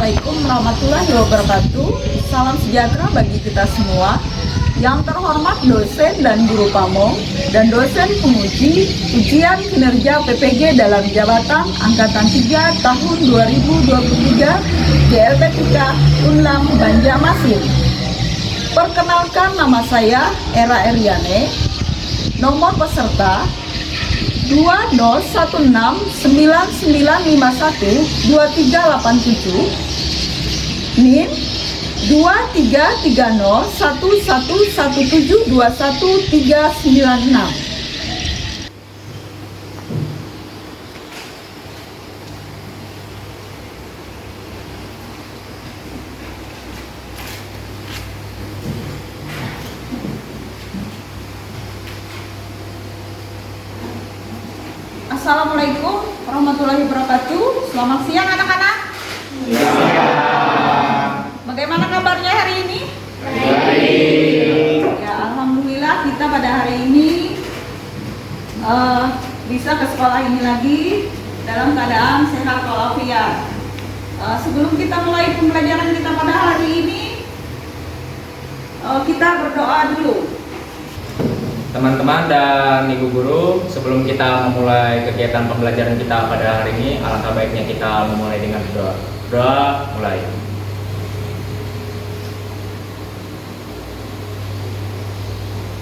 Assalamualaikum warahmatullahi wabarakatuh. Salam sejahtera bagi kita semua. Yang terhormat dosen dan guru pamong dan dosen penguji ujian kinerja PPG dalam jabatan Angkatan 3 tahun 2023 GLP3 Unlam Banjarmasin. Perkenalkan, nama saya Era Eriane. Nomor peserta 2209912387, NIM 233011172136. Assalamualaikum warahmatullahi wabarakatuh. Selamat siang anak-anak. Bagaimana kabarnya hari ini? Baik. Ya, alhamdulillah kita pada hari ini bisa ke sekolah ini lagi dalam keadaan sehat walafiat. Sebelum kita mulai pembelajaran kita pada hari ini, kita berdoa dulu. Teman-teman dan ibu guru, sebelum kita memulai kegiatan pembelajaran kita pada hari ini, alangkah baiknya kita memulai dengan doa. Doa mulai.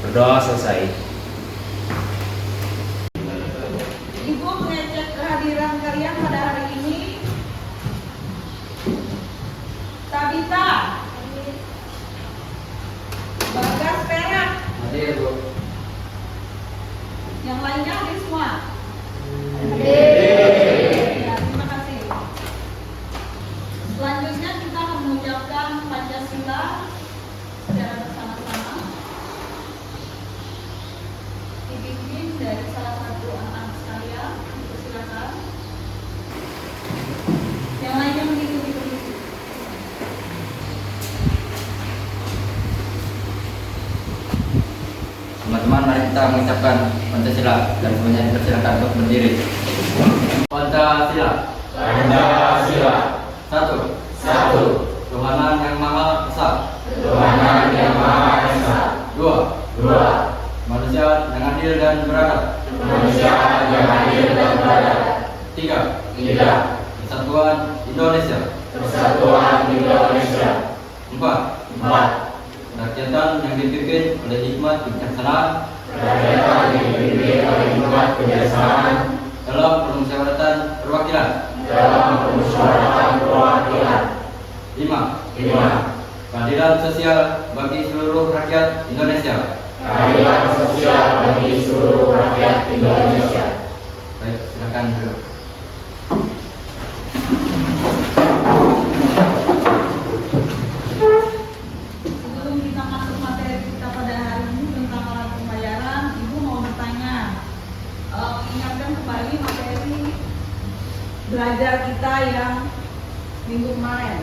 Berdoa selesai. Ibu mengecek kehadiran kalian pada hari ini. Tabita, Bagas, Perak. Hadir, Bu. Yang lainnya hadir semua? Ya, terima kasih. Selanjutnya kita akan mengucapkan Pancasila secara bersama-sama, dipimpin dari salah satu anak sekalian. Silakan. Yang lainnya mengikuti. Teman-teman, mari kita mengucapkan Pancasila dan semuanya dipersilakan untuk berdiri. Pancasila. Pancasila. Satu. Tuhanan yang Maha Esa. Tuhanan yang Maha Esa. Dua. Manusia yang adil dan beradab. Manusia yang adil dan beradab. Tiga. Persatuan Indonesia. Persatuan Indonesia. Empat. Rakyatan yang dipimpin oleh hikmat bijaksanaan Rakyat yang dipimpin oleh hikmat kebijaksanaan dalam permusyawaratan perwakilan. Lima. Keadilan sosial bagi seluruh rakyat Indonesia. Keadilan sosial bagi seluruh rakyat Indonesia. Baik, silakan duduk. Sebelum kita masuk materi kita pada hari ini tentang alat pembayaran, Ibu mau bertanya, ingatkan kembali materi belajar kita yang minggu kemarin.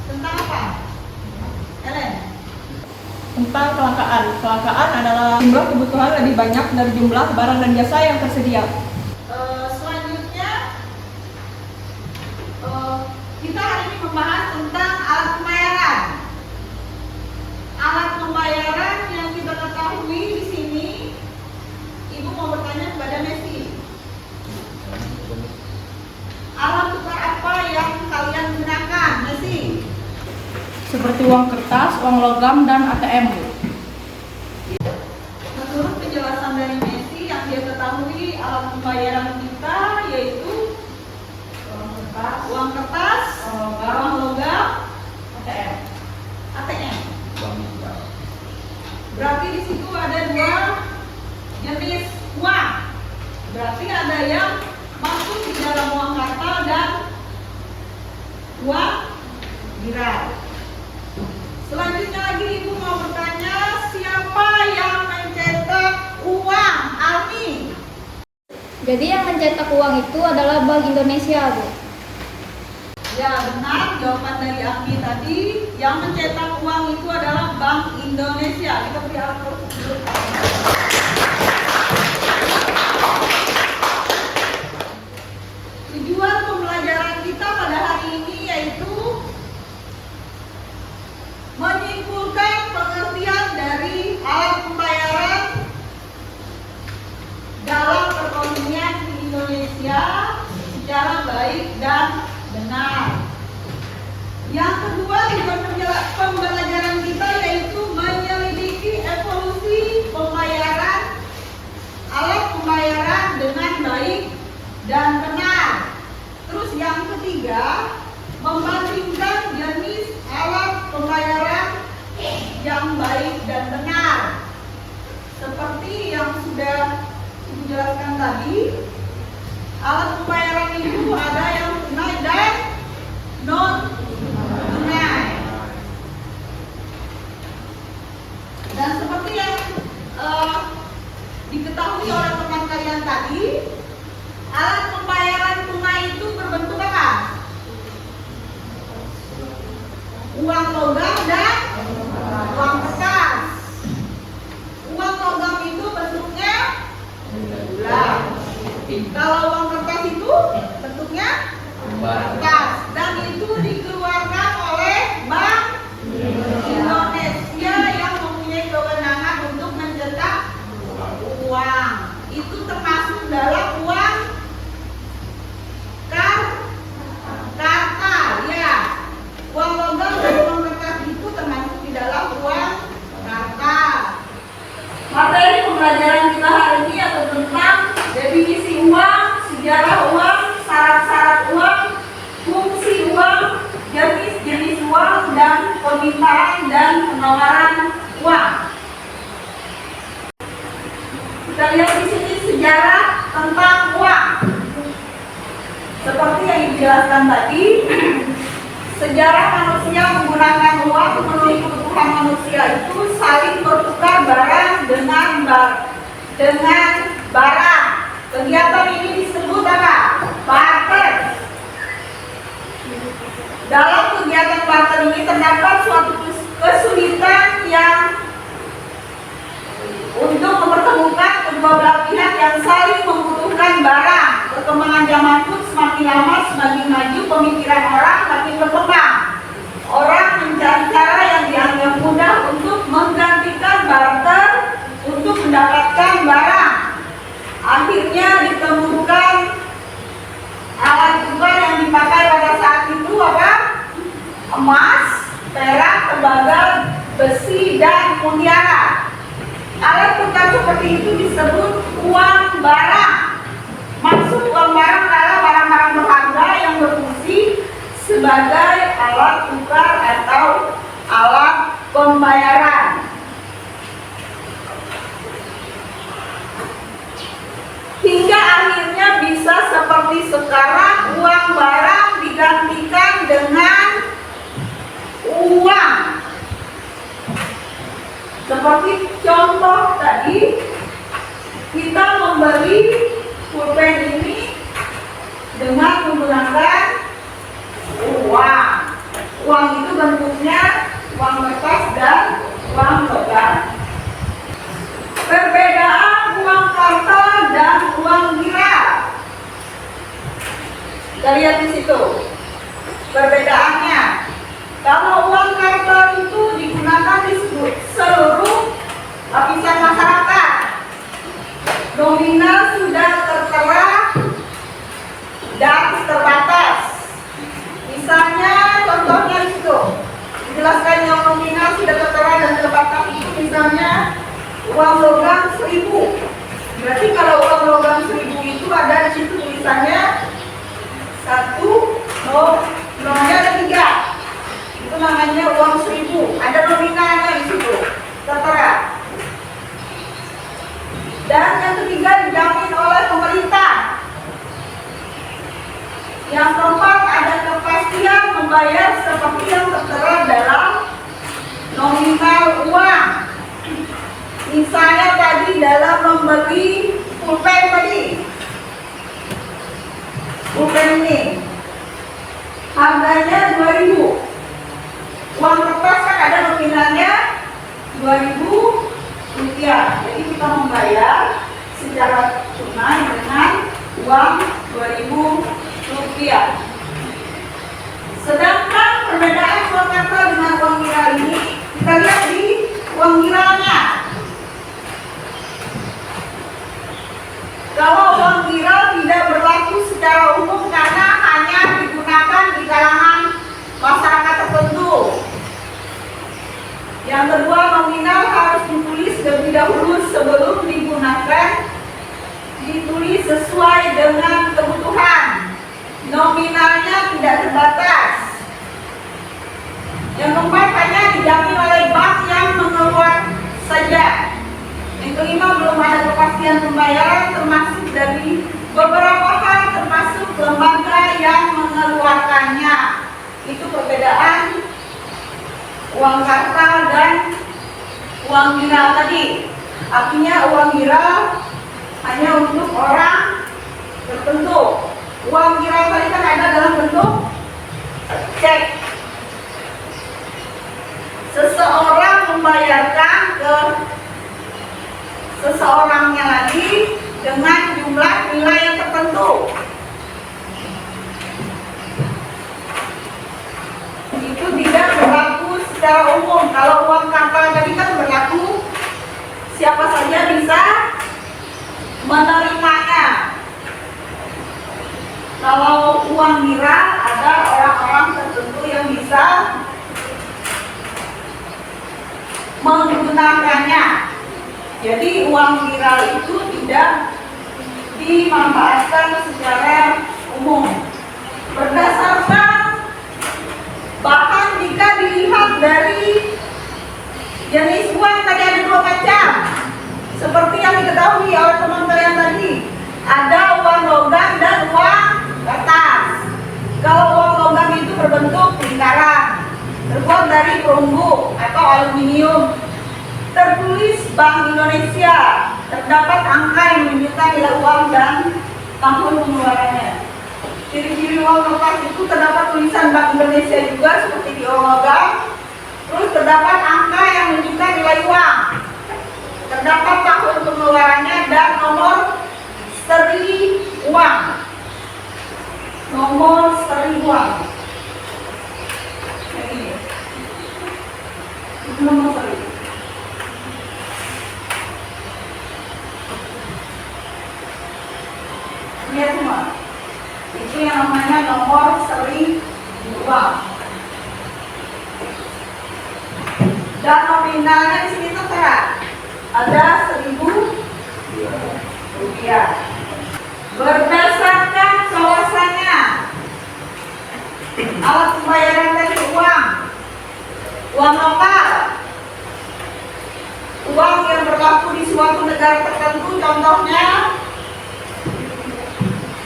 Tentang apa? Ellen? Tentang kelangkaan. Kelangkaan adalah jumlah kebutuhan lebih banyak dari jumlah barang dan jasa yang tersedia. Selanjutnya, kita hari ini membahas tentang alat pembayaran. Alat pembayaran yang kita ketahui di sini, Ibu mau bertanya kepada Messi. Alat tukar apa yang kalian gunakan, Messi? Seperti uang kertas, uang logam, dan ATM. Menurut penjelasan dari Messi, yang dia ketahui alat pembayaran kita yaitu uang kertas, uang logam, ATM. Berarti di situ ada dua jenis uang. Berarti ada yang masuk di dalam uang kartal dan uang viral. Selanjutnya lagi Ibu mau bertanya, siapa yang mencetak uang? Almi. Jadi yang mencetak uang itu adalah Bank Indonesia, Bu. Ya, benar jawaban dari Almi tadi. Yang mencetak uang itu adalah Bank Indonesia. Kita beri aplaus dulu. Tujuan pembelajaran kita pada hari ini yaitu yang sudah dijelaskan tadi, alat pembayaran itu ada yang tunai dan non tunai. Dan seperti yang diketahui oleh teman kalian tadi, alat pembayaran tunai itu berbentuk apa? Uang logam dan uang kertas. Uang logam itu bentuknya bulat. Kalau uang kertas itu bentuknya kertas, dan itu dikeluarkan oleh Bank Indonesia yang mempunyai kewenangan untuk mencetak uang. Itu termasuk dalam uang karta, ya. Uang logam dan uang kertas itu termasuk di dalam uang karta. Materi pembelajaran kita hari ini adalah tentang definisi uang, sejarah uang, syarat-syarat uang, fungsi uang, jenis-jenis uang, dan permintaan dan penawaran uang. Kita lihat di sini sejarah tentang uang. Seperti yang dijelaskan tadi, sejarah manusia menggunakan uang memenuhi kebutuhan manusia itu saling bertukar barang dengan barang. Kegiatan ini disebut apa? Barter. Dalam kegiatan barter ini terdapat suatu kesulitan yang untuk mempertemukan kedua belah pihak yang saling membutuhkan barang. Perkembangan zaman pun semakin lama semakin maju, pemikiran orang makin berkembang. Orang mencari cara yang dianggap mudah untuk menggantikan barter untuk mendapatkan barang. Akhirnya ditemukan alat tukar yang dipakai pada saat itu apa? Emas, perak, tembaga, besi, dan mutiara. Alat tukar seperti itu disebut uang barang. Maksud uang barang adalah barang-barang berharga yang berfungsi sebagai alat tukar atau alat pembayaran. Hingga akhirnya bisa seperti sekarang, uang barang digantikan dengan uang. Seperti contoh tadi, kita membeli pulpen ini dengan menggunakan uang. Uang itu bentuknya uang kertas dan uang logam. Perbedaan uang karta dan uang lira. Kita lihat di situ perbedaannya. Kalau uang karta itu digunakan di seluruh lapisan masyarakat. Nominal sudah tertera dan terbatas. Misalnya contohnya di situ dijelaskan yang nominal sudah tertera dan terbatas itu misalnya uang logam 1000. Berarti kalau uang logam 1000 itu ada di situ tulisannya 1, nomornya ada 3. Itu namanya uang 1000. Ada nominalnya di situ tertera. Dan yang ketiga dijamin oleh pemerintah. Yang keempat ada kepastian membayar seperti yang tertera dalam nominal uang. Misalnya tadi dalam membeli pulpen tadi, pulpen ini harganya 2000. Uang kertas kan ada nominalnya 2000 rupiah. Jadi kita membayar secara tunai dengan uang 2000 rupiah. Sedangkan perbedaan uang karta dengan uang lira ini kita lihat di uang liranya. Kalau uang lira tidak berlaku secara umum karena hanya digunakan di kalangan masyarakat tertentu. Yang kedua, nominal harus ditulis terlebih dahulu sebelum digunakan. Ditulis sesuai dengan kebutuhan. Nominalnya tidak terbatas. Yang keempat, hanya dijamin oleh bank yang mengeluarkan saja. Yang Kelima, belum ada kepastian pembayaran termasuk dari beberapa hal termasuk lembaga yang mengeluarkannya. Itu perbedaan uang kartal dan uang viral tadi. Artinya uang viral hanya untuk orang tertentu. Uang viral tadi kan ada dalam bentuk cek. Seseorang membayarkan ke seseorangnya lagi dengan jumlah nilai yang tertentu. Itu tidak berlaku secara umum. Kalau uang kartal tadi kan berlaku, siapa saja bisa menerimanya. Kalau uang viral ada orang-orang tertentu yang bisa menggunakannya. Jadi uang viral itu tidak dimanfaatkan secara umum. Berdasarkan, bahkan jika dilihat dari jenis uang tadi ada dua macam. Seperti yang diketahui oleh teman kalian tadi, ada uang logam dan uang kertas. Kalau uang logam itu berbentuk lingkaran, terbuat dari perunggu atau aluminium, tertulis Bank Indonesia, terdapat angka yang menunjukkan nilai uang dan tahun pengeluarannya. Ciri-ciri uang kertas itu terdapat tulisan Bank Indonesia juga seperti di uang logam. Terus terdapat angka yang menunjukkan nilai uang, terdapat tahun pengeluarannya dan nomor seri uang. Nomor seri uang. Ini. Itu nomor seri. Lihat semua. Itu yang namanya nomor seri uang. Dan nominalnya di sini tertera ada 1.000 rupiah. Berdasarkan kawasannya, alat pembayaran dari uang lokal, uang yang berlaku di suatu negara tertentu, contohnya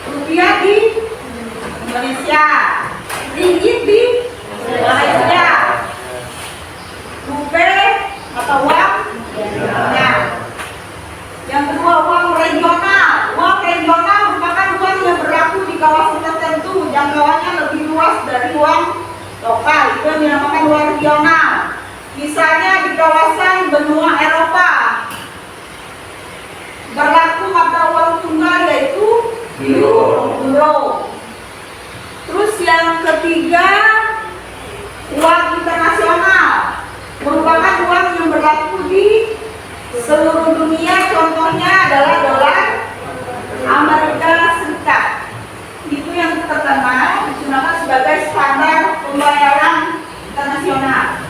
rupiah di Indonesia, ringgit di Malaysia, rupiah atau uang. Yang kedua, uang regional. Uang regional merupakan uang yang berlaku di kawasan tertentu, jangkauannya lebih luas dari uang lokal. Itu yang dinamakan uang regional. Misalnya di kawasan benua Eropa, berlaku mata uang tunggal yaitu euro. Terus yang ketiga, uang internasional merupakan uang yang berlaku di seluruh dunia, contohnya adalah dolar Amerika Serikat. Itu yang terkenal digunakan sebagai standar pembayaran internasional.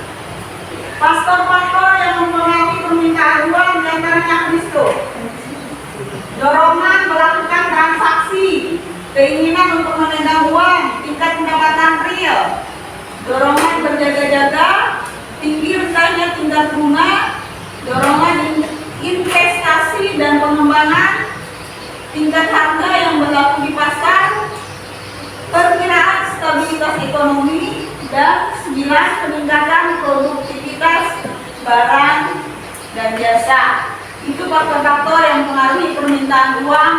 Faktor-faktor yang mempengaruhi permintaan uang diantaranya itu: dorongan melakukan transaksi, keinginan untuk memegang uang, tingkat pendapatan real, dorongan berjaga-jaga, tinggi rendahnya tingkat bunga, dorongan investasi dan pengembangan, tingkat harga yang berlaku di pasar, perkiraan stabilitas ekonomi, dan 9, peningkatan produktivitas barang dan jasa. Itu faktor-faktor yang mempengaruhi permintaan uang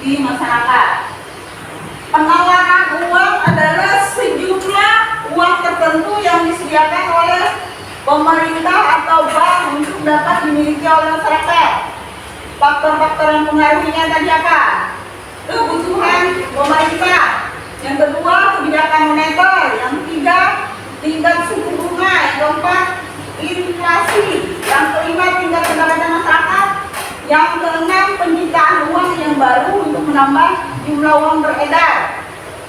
di masyarakat. Penawaran uang adalah sejumlah uang tertentu yang disediakan oleh pemerintah atau bank untuk dapat dimiliki oleh masyarakat. Faktor-faktor yang mempengaruhinya tadi apa? Kebutuhan pemerintah. Yang kedua, kebijakan moneter. Yang ketiga, tingkat suku bunga. Yang keempat, inflasi. Yang kelima, tingkat pendapatan masyarakat. Yang keenam, penciptaan uang yang baru untuk menambah jumlah uang beredar.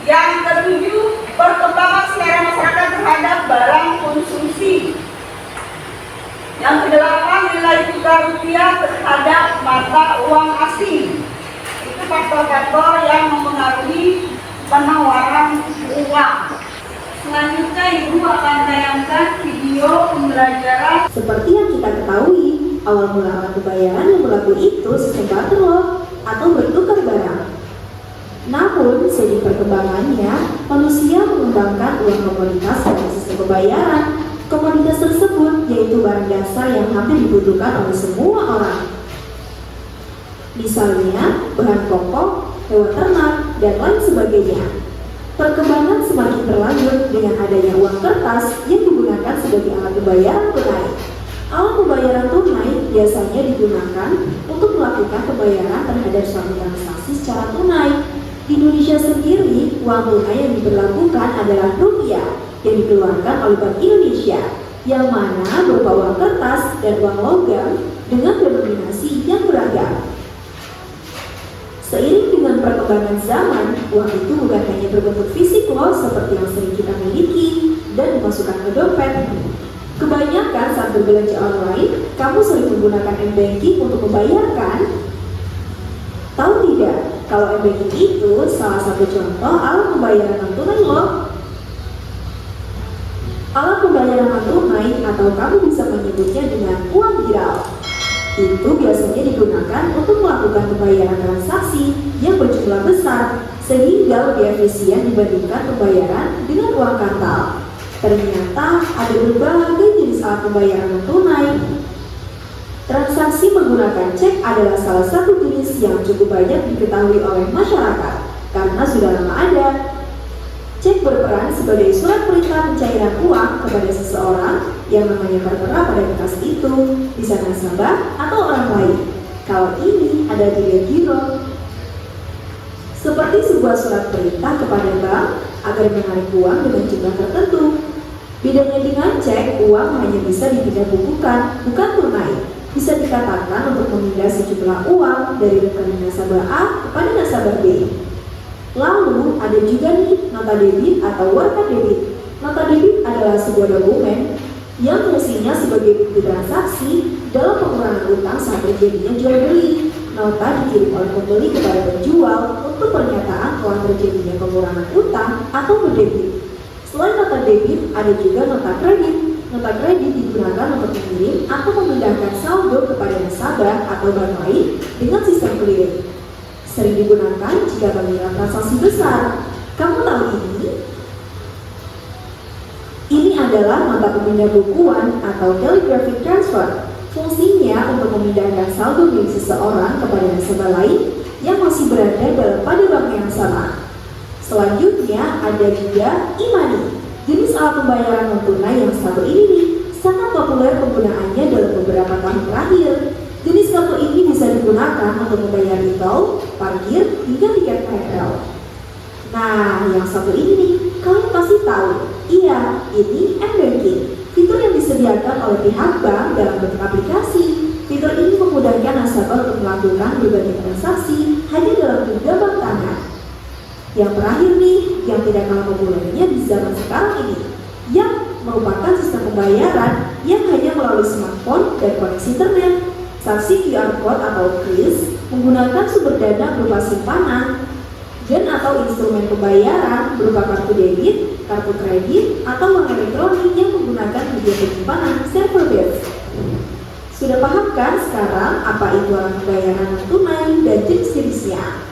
Yang ketujuh, perkembangan selera masyarakat terhadap barang konsumsi. Yang kedelapan, nilai tukar rupiah terhadap mata uang asing. Itu faktor-faktor yang mempengaruhi penawaran uang. Selanjutnya Ibu akan tayangkan video pembelajaran. Seperti yang kita ketahui, awal mula alat pembayaran yang berlaku itu sistem barter loh, atau bertukar barang. Namun, seiring perkembangannya, manusia mengembangkan uang komoditas sebagai sistem pembayaran. Komoditas tersebut yaitu barang dasar yang hampir dibutuhkan oleh semua orang. Misalnya, bahan pokok, hewan ternak, dan lain sebagainya. Perkembangan semakin berlanjut dengan adanya uang kertas yang digunakan sebagai alat pembayaran tunai. Alat pembayaran tunai biasanya digunakan untuk melakukan pembayaran terhadap suatu transaksi secara tunai. Di Indonesia sendiri, uang tunai yang diberlakukan adalah rupiah yang dikeluarkan oleh Bank Indonesia, yang mana berupa uang kertas dan uang logam dengan denominasi yang beragam. Seiring dengan perkembangan zaman, uang itu bukan hanya berbentuk fisik loh seperti yang sering kita miliki dan dimasukkan ke dompet. Kebanyakan saat berbelanja online, kamu sering menggunakan m-banking untuk membayarkan. Tahu tidak, kalau m-banking itu salah satu contoh alat pembayaran non tunai loh. Alat pembayaran non tunai atau kamu bisa menyebutnya dengan uang viral. Itu biasanya digunakan untuk melakukan pembayaran transaksi yang berjumlah besar sehingga lebih efisien dibandingkan pembayaran dengan uang kantal. Ternyata ada berbagai jenis alat pembayaran non tunai. Transaksi menggunakan cek adalah salah satu jenis yang cukup banyak diketahui oleh masyarakat karena sudah lama ada. Cek berperan sebagai surat perintah pencairan uang kepada seseorang yang namanya tertera pada kertas itu, bisa nasabah atau orang lain. Kalau ini ada tiga giro. Seperti sebuah surat perintah kepada bank agar menarik uang dengan jumlah tertentu. Bedanya dengan cek, uang hanya bisa dipindah bukukan, bukan tunai. Bisa dikatakan untuk memindah sejumlah uang dari rekening nasabah A kepada nasabah B. Lalu ada juga nih nota debit atau warta debit. Nota debit adalah sebuah dokumen yang fungsinya sebagai bukti transaksi dalam pengurangan utang saat terjadinya jual beli. Nota dikirim oleh pembeli kepada penjual untuk pernyataan telah terjadinya pengurangan utang atau berdebit. Selain nota debit, ada juga nota kredit. Nota kredit digunakan untuk mengirim atau memindahkan saldo kepada nasabah atau bank lain dengan sistem clearing. Sering digunakan jika mengira transaksi besar. Kamu tahu ini? Ini adalah nota pemindah bukuan atau telegraphic transfer. Fungsinya untuk memindahkan saldo milik seseorang kepada nasabah lain yang masih berada pada bank yang sama. Selanjutnya ada juga e-money, jenis alat pembayaran non tunai yang satu ini nih, sangat populer penggunaannya dalam beberapa tahun terakhir. Jenis kartu ini bisa digunakan untuk membayar tol, parkir, hingga tiket KRL. Nah, yang satu ini nih, kalian pasti tahu. Iya, ini m-banking, fitur yang disediakan oleh pihak bank dalam bentuk aplikasi. Fitur ini memudahkan nasabah untuk melakukan berbagai transaksi hanya dalam genggaman tangan. Yang terakhir nih, yang tidak kalah populernya di zaman sekarang ini, yang merupakan sistem pembayaran yang hanya melalui smartphone dan koneksi internet. Transaksi QR Code atau kris menggunakan sumber dana berupa simpanan dan atau instrumen pembayaran berupa kartu debit, kartu kredit, atau uang elektronik yang menggunakan media penyimpanan server based. Sudah paham kan sekarang apa itu alat pembayaran non tunai dan jenis-jenisnya?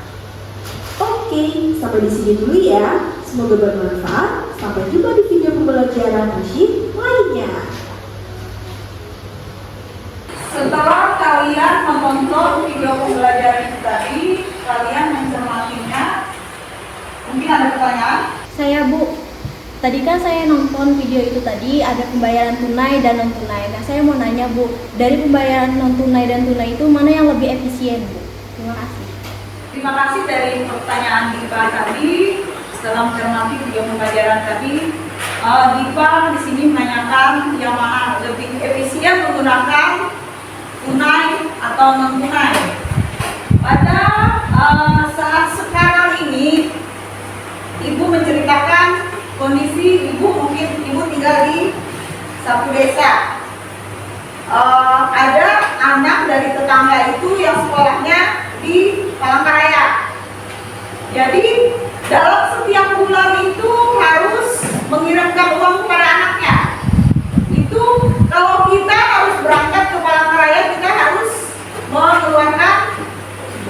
Oke, sampai di sini dulu ya. Semoga bermanfaat. Sampai jumpa di video pembelajaran asyik lainnya. Setelah kalian menonton video pembelajaran tadi, kalian mencermatinya, mungkin ada pertanyaan? Saya Bu, tadi kan saya nonton video itu tadi ada pembayaran tunai dan non tunai. Nah saya mau nanya Bu, dari pembayaran non tunai dan tunai itu mana yang lebih efisien Bu? Terima kasih. Terima kasih dari pertanyaan Diva tadi. Setelah mencermati video pembelajaran tadi, Diva di sini menanyakan yang mana lebih efisien menggunakan tunai atau non tunai. Pada saat sekarang ini, Ibu menceritakan kondisi Ibu, mungkin Ibu tinggal di satu desa. Ada anak dari tetangga itu yang sekolahnya di Palangkaraya. Jadi dalam setiap bulan itu harus mengirimkan uang kepada anaknya. Itu kalau kita harus berangkat ke Palangkaraya, kita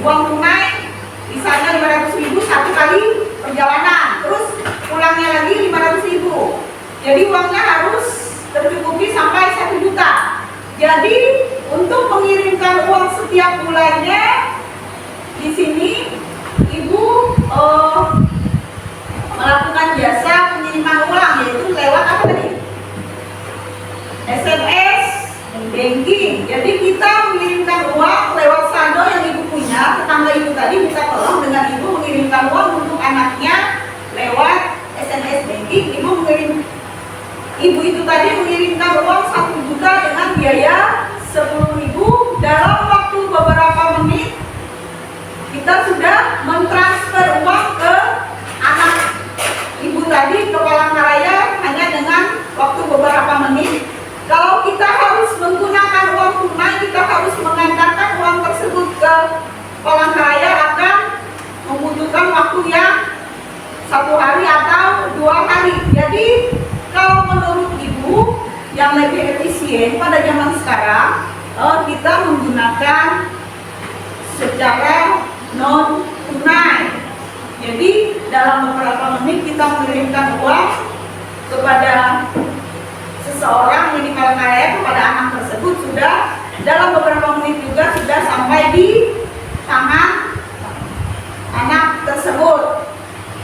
uang tunai misalnya 500.000 satu kali perjalanan, terus pulangnya lagi 500.000. Jadi uangnya harus tercukupi sampai 1 juta. Jadi untuk mengirimkan uang setiap bulannya di sini ibu melakukan jasa pengiriman uang, yaitu lewat apa tadi? SMS banking. Jadi kita mengirimkan uang lewat saldo yang ibu punya. Tetangga ibu tadi bisa tolong dengan ibu mengirimkan uang untuk anaknya lewat SMS banking. Ibu itu tadi mengirimkan uang 1 juta dengan biaya 10.000. Dalam waktu beberapa menit kita sudah mentransfer uang ke anak ibu tadi ke Palangkaraya hanya dengan waktu beberapa menit. Kalau kita harus menggunakan uang tunai, kita harus mengantarkan uang tersebut ke Palangkaraya akan membutuhkan waktu yang 1 hari atau 2 hari. Jadi kalau menurut ibu yang lebih efisien pada zaman sekarang, kita menggunakan secara non tunai. Jadi dalam beberapa menit kita mengirimkan uang kepada seseorang yang di Palangkaraya, kepada anak tersebut, sudah dalam beberapa menit juga sudah sampai di tangan anak tersebut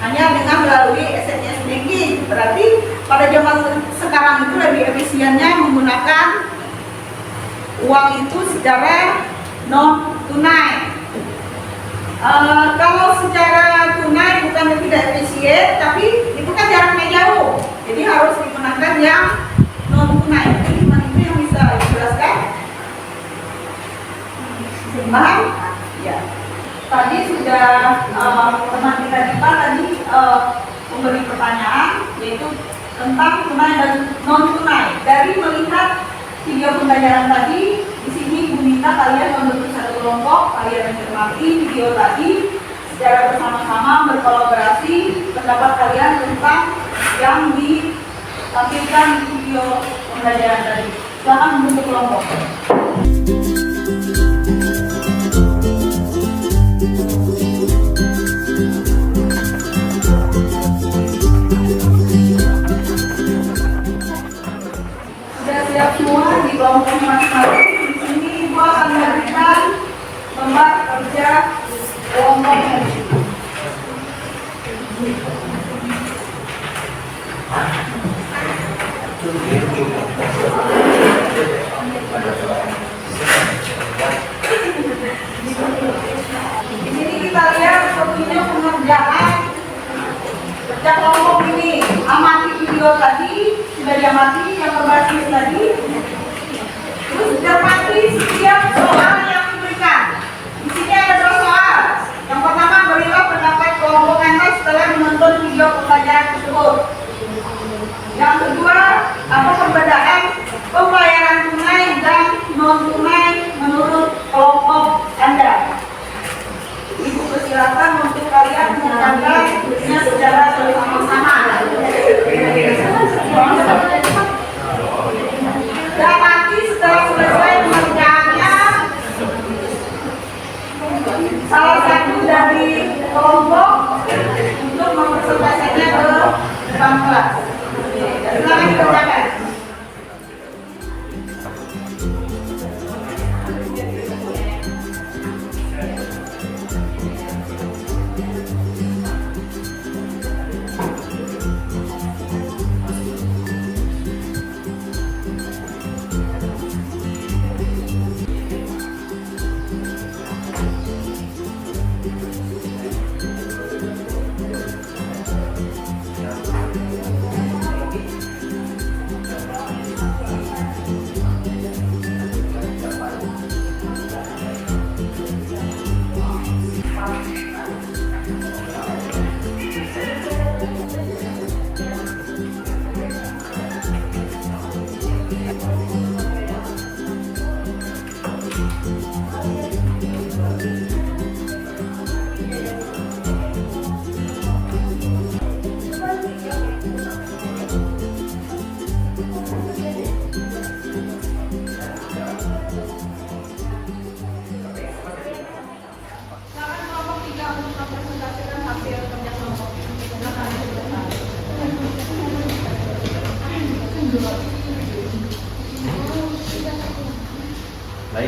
hanya dengan melalui SMS banking. Berarti pada zaman sekarang itu lebih efisiennya menggunakan uang itu secara non tunai. Kalau secara tunai bukan tidak efisien, tapi itu kan jaraknya jauh, jadi harus digunakan yang non tunai. Jadi gimana itu yang bisa dijelaskan? Paham? Ya. Tadi sudah teman kita Dipa tadi memberi pertanyaan, yaitu tentang tunai dan non tunai. Dari melihat video pembelajaran tadi, di sini ibu minta kalian membentuk satu kelompok, kalian mencermati video tadi secara bersama-sama berkolaborasi pendapat kalian tentang yang ditampilkan di video pembelajaran tadi. Silakan membentuk kelompok. Siap semua di kelompok masing-masing. Di sini ibu akan memberikan tempat kerja kelompok. Di sini kita lihat sepertinya pengerjaan kerja kelompok ini. Amati video tadi, sudah diamati yang berbasis tadi. Terus cermati setiap soal yang diberikan. Di sini ada 2 soal. Yang pertama, berilah pendapat kelompok Anda setelah menonton video pembelajaran tersebut. Yang kedua, apa perbedaan pembayaran tunai dan non tunai menurut kelompok Anda? Ibu persilakan untuk kalian mengerjakannya secara bersama-sama. Dan nanti setelah selesai pengerjaannya, salah satu dari kelompok untuk mempresentasikannya ke depan kelas. Silakan dikerjakan.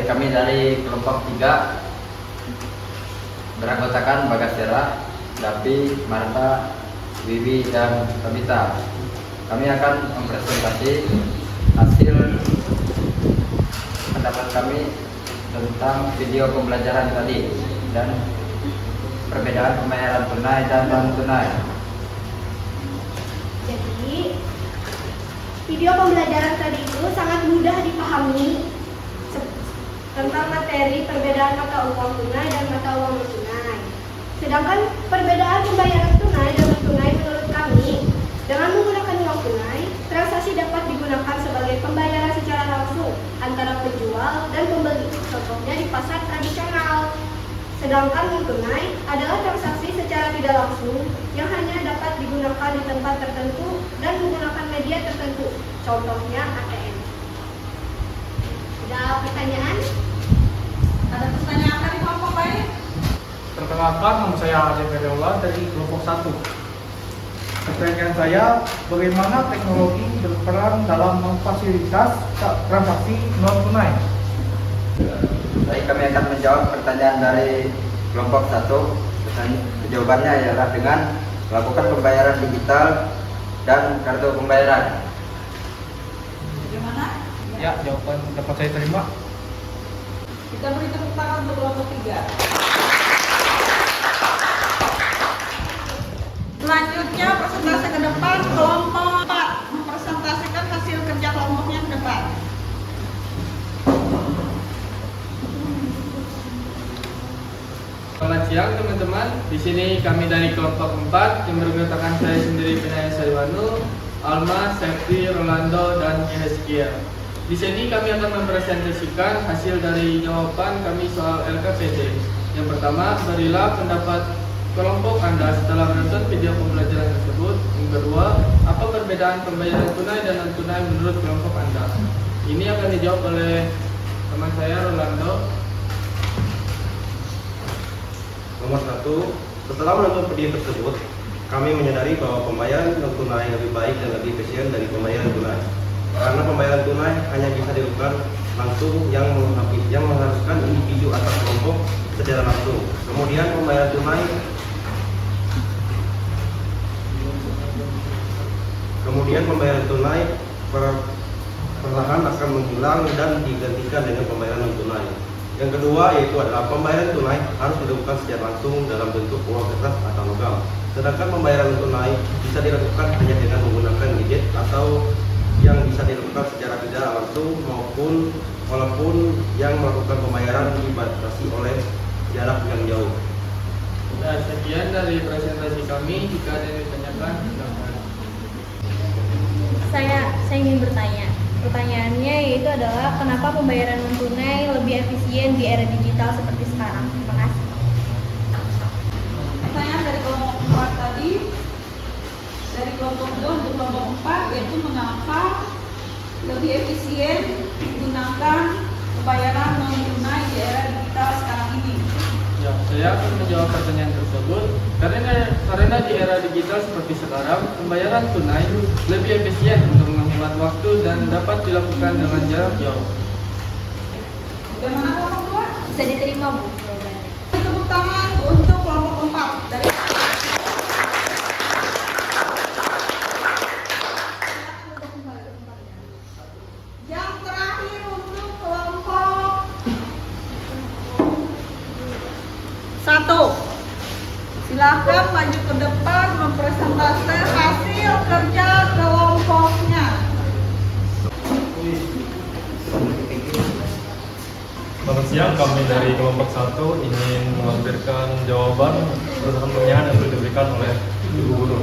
kami dari kelompok 3 beranggotakan Bagasera, Dapi, Marta, Wiwi, dan Tabita. Kami akan mempresentasi hasil pendapat kami tentang video pembelajaran tadi dan perbedaan pembayaran tunai dan non tunai. Jadi, video pembelajaran tadi itu sangat mudah dipahami tentang materi perbedaan mata uang tunai dan mata uang non tunai. Sedangkan perbedaan pembayaran tunai dan non tunai menurut kami, dengan menggunakan uang tunai, transaksi dapat digunakan sebagai pembayaran secara langsung antara penjual dan pembeli. Contohnya di pasar tradisional. Sedangkan non tunai adalah transaksi secara tidak langsung yang hanya dapat digunakan di tempat tertentu dan menggunakan media tertentu. Contohnya ATM. Ada pertanyaan? Ada pertanyaan dari kelompok lain? Perkenalkan, nama saya Adem Feriola dari kelompok 1. Pertanyaan saya, bagaimana teknologi berperan dalam memfasilitasi transaksi non tunai? Baik, kami akan menjawab pertanyaan dari kelompok 1. Jawabannya adalah dengan melakukan pembayaran digital dan kartu pembayaran. Bagaimana? Ya, jawaban dapat saya terima. Kita beri tepuk tangan untuk kelompok 3. Selanjutnya presentasi ke depan kelompok 4 mempresentasikan hasil kerja kelompoknya ke depan. Selamat siang teman-teman. Di sini kami dari kelompok 4 yang beranggotakan saya sendiri Pinaya Saiwanu, Alma, Septi, Rolando, dan Hezkiel. Di sini kami akan mempresentasikan hasil dari jawaban kami soal LKPD. Yang pertama, berilah pendapat kelompok Anda setelah menonton video pembelajaran tersebut. Yang kedua, apa perbedaan pembayaran tunai dan non tunai menurut kelompok Anda? Ini akan dijawab oleh teman saya Rolando. Nomor 1, setelah menonton video tersebut, kami menyadari bahwa pembayaran non tunai lebih baik dan lebih efisien dari pembayaran tunai. Karena pembayaran tunai hanya bisa dilakukan langsung yang mengharuskan individu atau kelompok secara langsung. Kemudian pembayaran tunai perlahan akan menghilang dan digantikan dengan pembayaran non tunai. Yang kedua yaitu adalah pembayaran tunai harus dilakukan secara langsung dalam bentuk uang kertas atau logam. Sedangkan pembayaran non tunai bisa dilakukan hanya dengan menggunakan gadget atau yang bisa dilakukan secara tidak langsung maupun walaupun yang melakukan pembayaran dibatasi oleh jarak yang jauh. Nah, sekian dari presentasi kami. Jika ada yang ditanyakan, silakan. Saya ingin bertanya. Pertanyaannya yaitu adalah kenapa pembayaran non tunai lebih efisien di era digital seperti sekarang? Terima kasih. Pertanyaan dari kelompok 4 tadi, dari kelompok 2 untuk kelompok 4, yaitu mengapa lebih efisien menggunakan pembayaran non tunai di era digital sekarang ini. Ya, saya akan menjawab pertanyaan tersebut karena di era digital seperti sekarang, pembayaran tunai lebih efisien untuk menghemat waktu dan dapat dilakukan dengan jarak jauh. Bagaimana kelompok 2? Bisa diterima, Bu, jawabannya. Tepuk tangan untuk kelompok 4 dari yang terakhir untuk kelompok 1. Silakan maju ke depan mempresentasikan hasil kerja kelompoknya. Selamat siang, kami dari kelompok 1 ingin melampirkan jawaban berdasarkan pertanyaan yang sudah diberikan oleh Ibu Guru.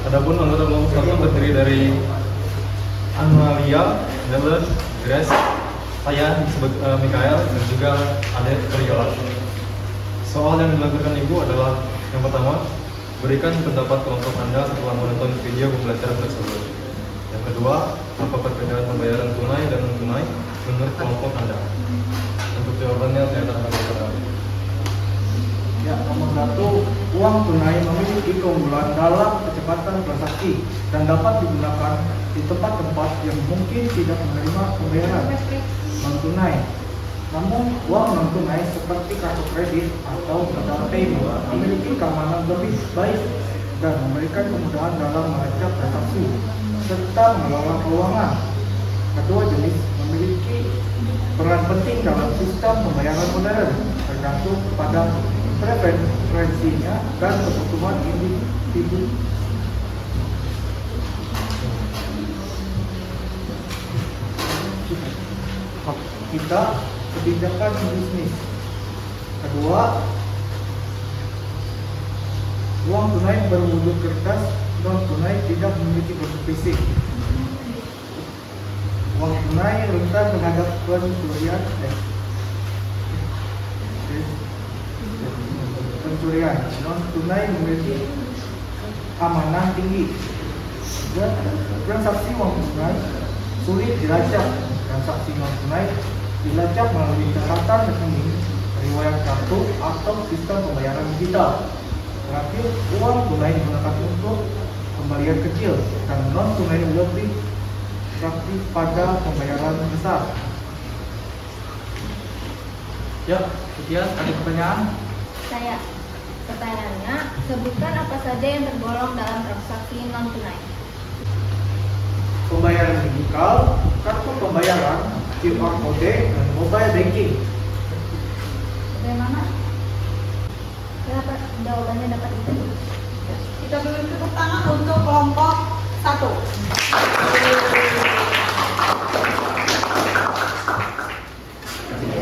Adapun anggota kelompok 1 terdiri dari Analia, Nelen, Grace, saya Mikael, dan juga Adet Feriola. Soal yang dilakukan Ibu adalah yang pertama, berikan pendapat kelompok Anda setelah menonton video pembelajaran tersebut. Yang kedua, apa perbedaan pembayaran tunai dan non tunai menurut kelompok Anda? Untuk jawabannya saya serahkan kepada Anda. Ya, nomor 1, uang tunai memiliki keunggulan dalam kecepatan transaksi dan dapat digunakan di tempat-tempat yang mungkin tidak menerima pembayaran non tunai. Namun uang non tunai seperti kartu kredit atau modal payment memiliki keamanan lebih baik dan memberikan kemudahan dalam melacak transaksi serta mengelola keuangan. Kedua jenis memiliki peran penting dalam sistem pembayaran modern, tergantung pada preferensinya dan kebutuhan individu. Kita kebijakan bisnis. Kedua, uang tunai berwujud kertas, non tunai tidak memiliki bentuk fisik. Uang tunai rentan terhadap pencurian. Non tunai memiliki keamanan tinggi. Dan transaksi uang tunai sulit dilacak. Transaksi non tunai dilacak melalui catatan rekening, riwayat kartu, atau sistem pembayaran digital. Terakhir, uang tunai digunakan untuk pembelian kecil dan non tunai lebih praktis pada pembayaran besar. Ya, sekian. Ada pertanyaan? Saya. Pertanyaannya, sebutkan apa saja yang tergolong dalam transaksi non tunai. Pembayaran digital, kartu pembayaran, QR code, dan mobile banking. Bagaimana? Kenapa jawabannya dapat itu? Kita beri tepuk tangan untuk kelompok 1.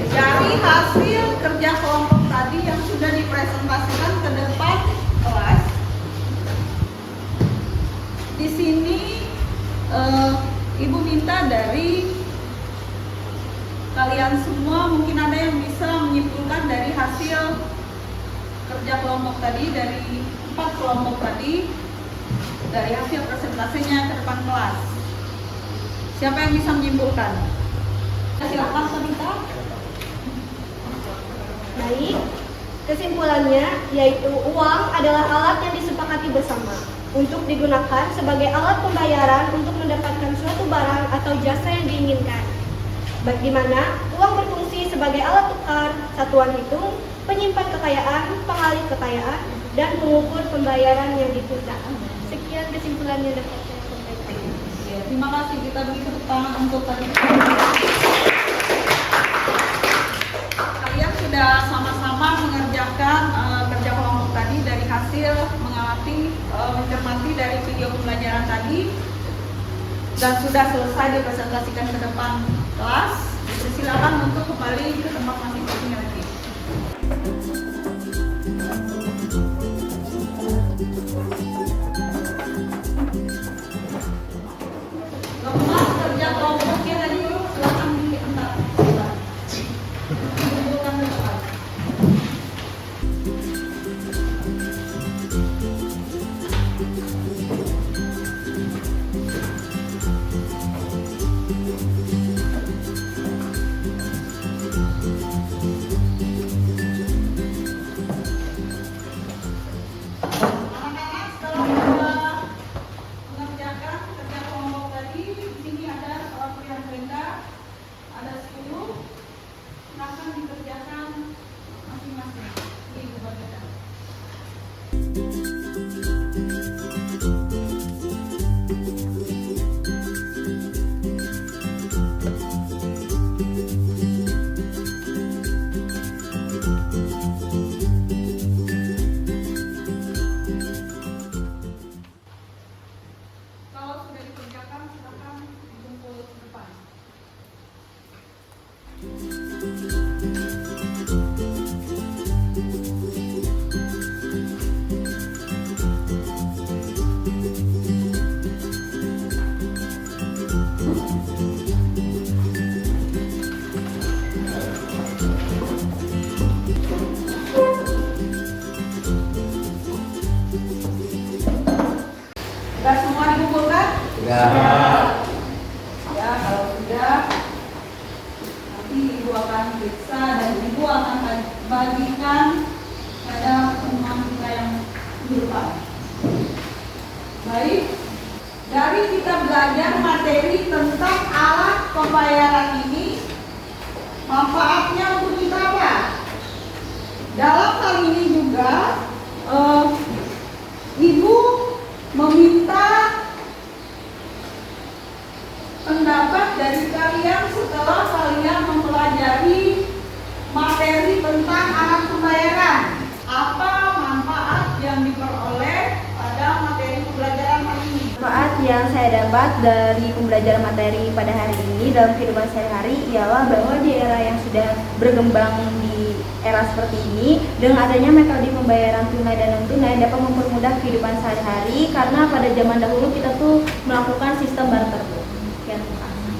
Dari hasil kerja kelompok tadi yang sudah dipresentasikan ke depan kelas, di sini Ibu minta dari kalian semua, mungkin ada yang bisa menyimpulkan dari hasil kerja kelompok tadi, dari 4 kelompok tadi, dari hasil presentasinya ke depan kelas. Siapa yang bisa menyimpulkan? Silakan Sabita. Baik, kesimpulannya yaitu uang adalah alat yang disepakati bersama untuk digunakan sebagai alat pembayaran untuk mendapatkan suatu barang atau jasa yang diinginkan. Bagaimana uang berfungsi sebagai alat tukar, satuan hitung, penyimpan kekayaan, pengalih kekayaan, dan pengukur pembayaran yang ditunda. Sekian kesimpulannya dapat saya sampaikan. Ya, terima kasih. Kita beri tepuk tangan untuk tadi. Kalian sudah sama-sama mengerjakan kerja kelompok tadi dari hasil mencermati dari video pembelajaran tadi, dan sudah selesai dipresentasikan ke depan kelas. Silakan untuk kembali ke tempat masing-masing lagi. Lepas kerja kelompoknya tadi, silakan diantar. Kumpulkan ke depan. Anak-anak, setelah sudah mengerjakan kerja kelompok tadi, di sini ada soal pilihan ganda, ada 10. Silakan dikerjakan masing-masing. Ini Ibu bagikan. Kalau sudah dikerjakan, silakan dikumpul ke depan. Sudah semua dikumpulkan? Ya. Ya, kalau sudah, nanti Ibu akan periksa dan Ibu akan bagikan pada pertemuan kita yang di depan. Baik, dari kita belajar materi tentang alat pembayaran ini, Manfaatnya untuk kita apa? Dalam hal ini juga Ibu meminta pendapat dari kalian setelah kalian mempelajari materi tentang alat pembayaran. Apa manfaat yang diperoleh pada materi pembelajaran hari ini? Manfaat yang saya dapat dari pembelajaran materi pada hari ini dalam kehidupan sehari-hari ialah bahwa di era yang sudah berkembang di era seperti ini, dengan adanya metode pembayaran tunai dan non tunai dapat mempermudah kehidupan sehari-hari, karena pada zaman dahulu kita tuh melakukan sistem barter. Sekian, terima kasih.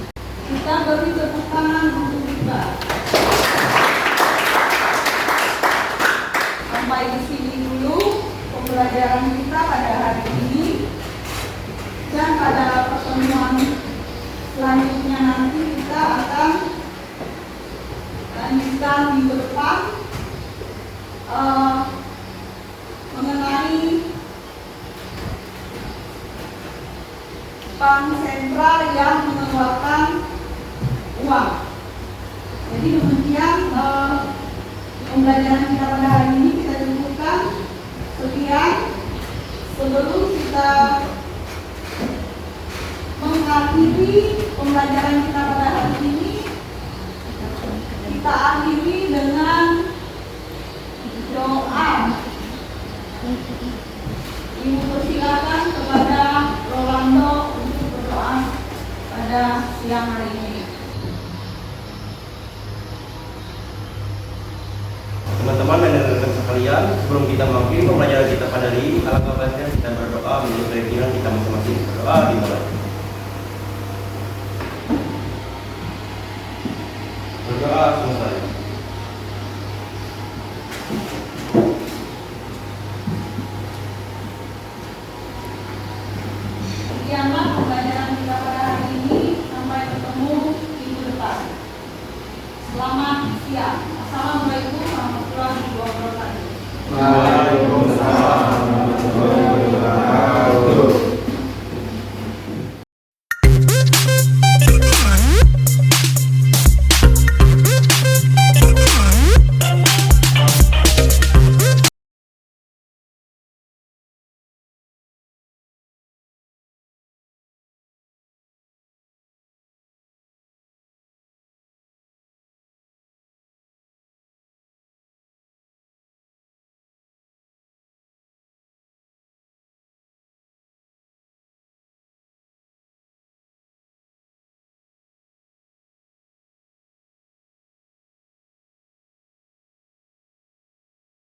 Kita beri tepuk tangan untuk kita. Sampai di sini dulu pembelajaran kita pada hari ini, dan pada pertemuan selanjutnya nanti kita akan lanjutkan minggu depan mengenai bank sentral yang mengeluarkan uang. Jadi demikian pembelajaran kita pada hari ini, kita cukupkan sekian. Sebelum kita mengakhiri pembelajaran kita pada hari ini, kita akhiri dengan doa. Ibu persilakan kepada Rolando untuk berdoa pada siang hari ini. Teman-teman dan rekan-rekan sekalian, sebelum kita mengakhiri pembelajaran kita pada hari ini, alangkah baiknya kita berdoa menurut keyakinan kita masing-masing. Berdoa dimulai. Berdoa selesai. Sekianlah pembelajaran kita pada hari ini. Sampai ketemu minggu depan. Selamat siang. Assalamualaikum warahmatullahi wabarakatuh.